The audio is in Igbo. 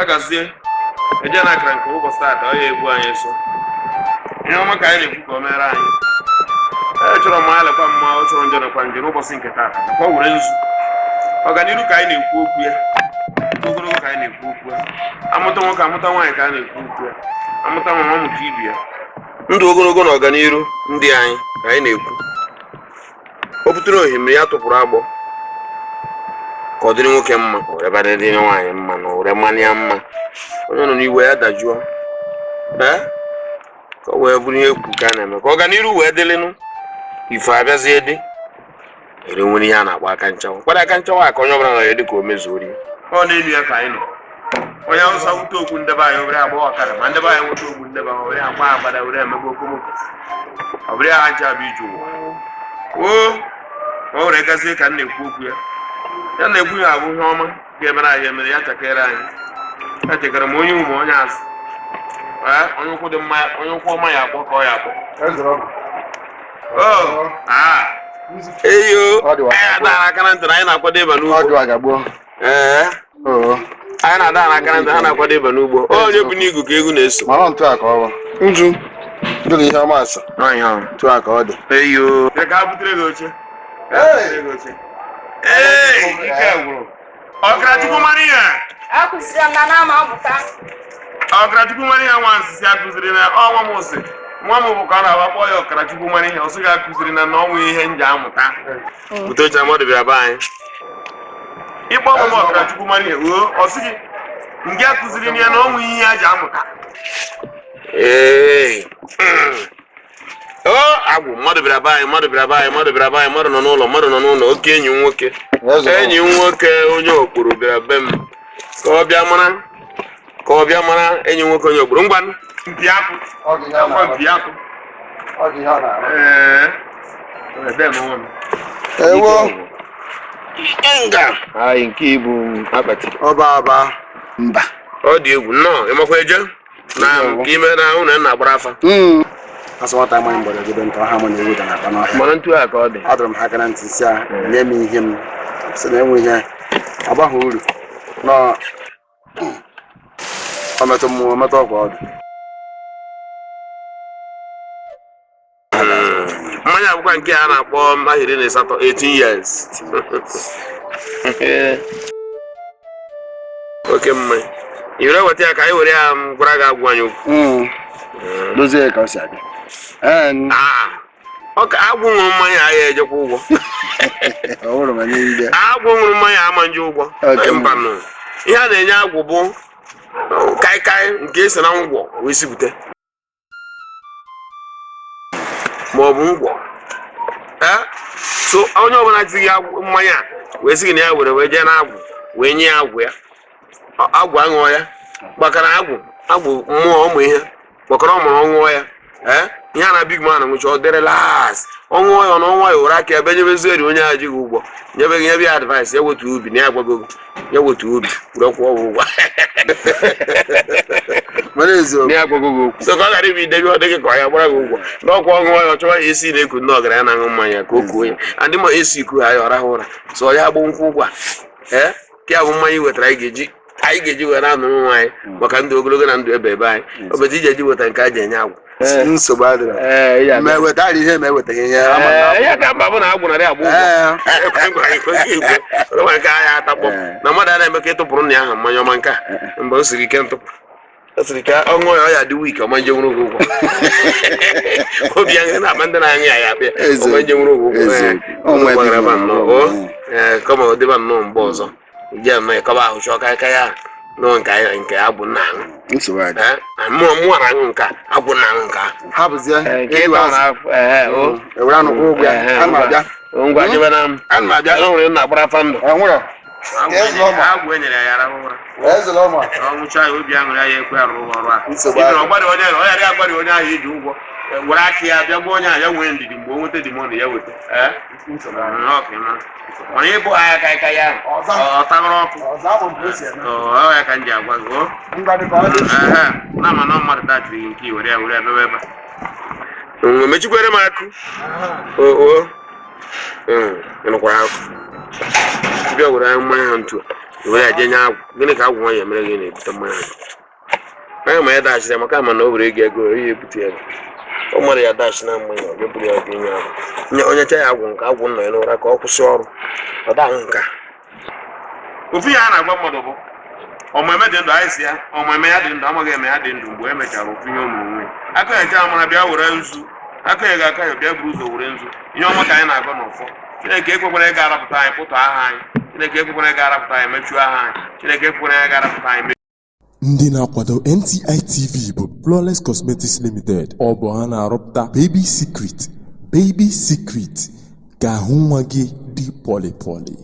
gazie eje na akara nke ụbọchị taata ọ ya egbu anyị so ihe ọma ka anyị na-ekwu ka o mere anyị chọrọ m alekwa mma ọ chọrọ njọ nakwa nje n'ụbọchị nke taata ka ọ were nzu ọganiru ka anyị na-ekwu okwu ya ogologo ka anyị na-ekwu okwu ya amụta nwoke amụta nwaanyị ka a na-ekwu okwu ya amụta nwa amụta ibi ya ndụ ogologo na ọganiru ndị anyị ka anyị na-ekwu o butere ohimmiri ya tụpụrụ agbọ ka ọ dịrị nwoke mma ka were bada dịrị nwaanyị mma na were manya mma onye nọ n'iwe ya dajuo ka o wee bụrụ ihe ekwu ka a na-eme ka ọganiru wee dịlịnụ ife abịazie dị ere nwere ihe a na-agba aka nchawa kwada aka nchawa ka onye ọbụla nọ ya dị ka o mezuori ọ na-elu ya ka anyị nọ onye awụsa nwute okwu ndebe anyị obere agba ọkara ma ndebe anyị nweta okwu ndebe anyị obere agba agbada were emegbe okomoko ọ bụrụ ya ha ncha bụ ije ụwa o were gazie ka m na-ekwu okwu ya ya na-ekwu ya abụ ihe ọma ga-emere anyị emere ya chakere anyị ya chekara m onye ụmụ onye azụ onye ụkwụ dị mma onye ụkwụ ọma ya akpọ ka ọ ya akpọ eyo anyị na-ada aka na ntị na anyị na-akwado ịba n'ugbo anyị na-ada aka na ntị ha na-akwado ịba n'ugbo onye bụ n'igu ka egwu na-eso nzu ihe ọma asọ tụ aka ọ dị eyo ka butere gị oche ike gwụrụ ọgarachukwu mara ihe ọgarachukwu mara ihe nwa nsisi akụziri na ọnwa m ụsị nwa m bụ ka ọ na-agbakpọ ya ọgarachukwu mara ihe ọ sị ga-akụziri na ọnwa ihe nji amụta butecha mmadụ bịara be anyị ịkpọ ọnwa m ọgarachukwu mara ihe ruo ọ sị gị nke akụziri ya na ọnwa ihe ya ji amụta agwụ mmadụ bịara be anyị mmadụ nọ n'ụlọ oke enyi nwoke onye okporo bịara be m ka ọ bịa mara enyi nwoke onye okporo ngwa mpi akụ nke ibu akpati ọba mba ọ dị egwu nnọọ ịmakwa eje na ime na ụlọ nna agbara afa asọwata amaghị mgbọrọ ebe ntọ ha mụ na-ewu na akpa n'ọhịa mana ntụ a ka ọ dị adọrọ m ha aka na ntị si a na-eme ihe m si na enwe ihe agbaghị uru ọmetụ mmụọ metụ ọgwụ ọdụ mmanya akwụkwọ nke a na-akpọ mahiri na asatọ 18 years oke mmanya ire weta ya ka anyị were ya gwara gị agwụ anyị okwu dozie ka ọ si aga agwụ ṅụrụ mmanya ahịa ejekwa ụgwọ agwụ ṅụrụ mmanya ama nje ụgwọ mbanụ ihe a na-enye agwụ bụ kaikai nke esi na ngwọ wee sipụta ma ọ bụ ngwọ so onye ọbụla tighị mmanya wee sị gị na ya were jee na agwụ wee nye ya agwụ ya agwụ aṅụọ ya gbakara agwụ mmụọ ụmụ ihe gbakọrọ ọ mụrụ ọṅụọ ya ihe a na big man nwụcha ọ dịrị las ọṅụọ ya n'ọnwa ya were aka ebe nyebezieri onye a jighị ụgwọ nyebe ya advice ya wetu ubi na ya gwago ya wetu ubi were kwụọ ụgwọ so ka ọ gara ibi idebi ọ dịghị ka ọ ya gbara gị ụgwọ n'ọkwa ọṅụọ ya ọ chọwa ya esi na-eku ndị ọgaranya na-aṅụ mmanya ka o kuo ya adị ma esi iku ha ya ọ rahụ ụra so ya gbụ nkwụ ụgwọ ka ya bụ mmanya wetara anyị ga-eji were anụrụ nwaanyị maka ndụ ogologo na ndụ ebe anyị obodo iji eji weta nke a ji enye agwụ nsogbu adịrị ma ewetara ihe ma ewetaghị ihe ya ka mba bụ na agwụ narị agba ụgwọ nke ahịa atakpọ na mmadụ a na-eme ka ịtụpụrụ nna ya ahụ mmanya ọma nke a mgbe o siri ike ntụpụ o siri ka ọ ṅụọ ya ọ ya dị wiki ọma nje nwere ụgwọ obi ya na-akpa ndị na-aṅụ ya abịa ọma nje nwere ụgwọ kama ọ dịba nnọọ mgbe ọzọ iji ama ịkọba ahụ chọọ ka ya nọ nke agwụ nna aṅụ mụọ na aṅụ nke agwụ nna aṅụ nke ha bụzie ngwa jebe na nwere nna agbara afa ndụ agwụ enyere ya ara ụra ọnwụcha ya obi aṅụrị ya ekwe arụ ọrụ a ọgbarị onye ahụ iji ụgwọ were aka ya bịa gwa onye ahụ ya nwee ndidi mgbe o nweta dimoni ya weta mana ịbụ agha aka ya ọ tagoro ọkụ ya ka m ji agwa gị na ama na mmadụ datịrị nke were ya dobe ebe a mechikwere m akụ ịnụkwara akụ bịa were mmanya ha ntu were ya je nye agwụ gịnị ka agwụ nwa ya mere gị na-ebute mmanya anya ma ya dachiri maka ma na o were ego ego ya ebute ya o nwere ya dachi na mmanya ọ ga-eburu ya ga-enye agwụ onye cha ya agwụ nke agwụ nọ ya n'ụra ka ọ kwụsị ọrụ ọ daghị nka ofu ya a na-agwa mmadụ bụ ọmụme dị ndụ anyị si ya ọmụme ya dị ndụ amaghị eme ya dị ndụ mgbe e mechara ofu ihe ụmụ onwe aka ya eche amara bịa were nzu aka ya ga-aka ya bịa buru ụzọ were nzu ihe ọma ka anyị na-agọ n'ụfọ Chineke ekwekwara ịga arapụta anyị pụtụ aha anyị Chineke ekwekwara ịga arapụta anyị mechuo aha anyị Chineke ekwekwara ịga arapụta anyị ndị na-akwado N.T.I TV bụ Flawless Cosmetics Limited ọ bụ ha na-arụpụta Baby Secret ka ahụ nwa gị dị pọlị pọlị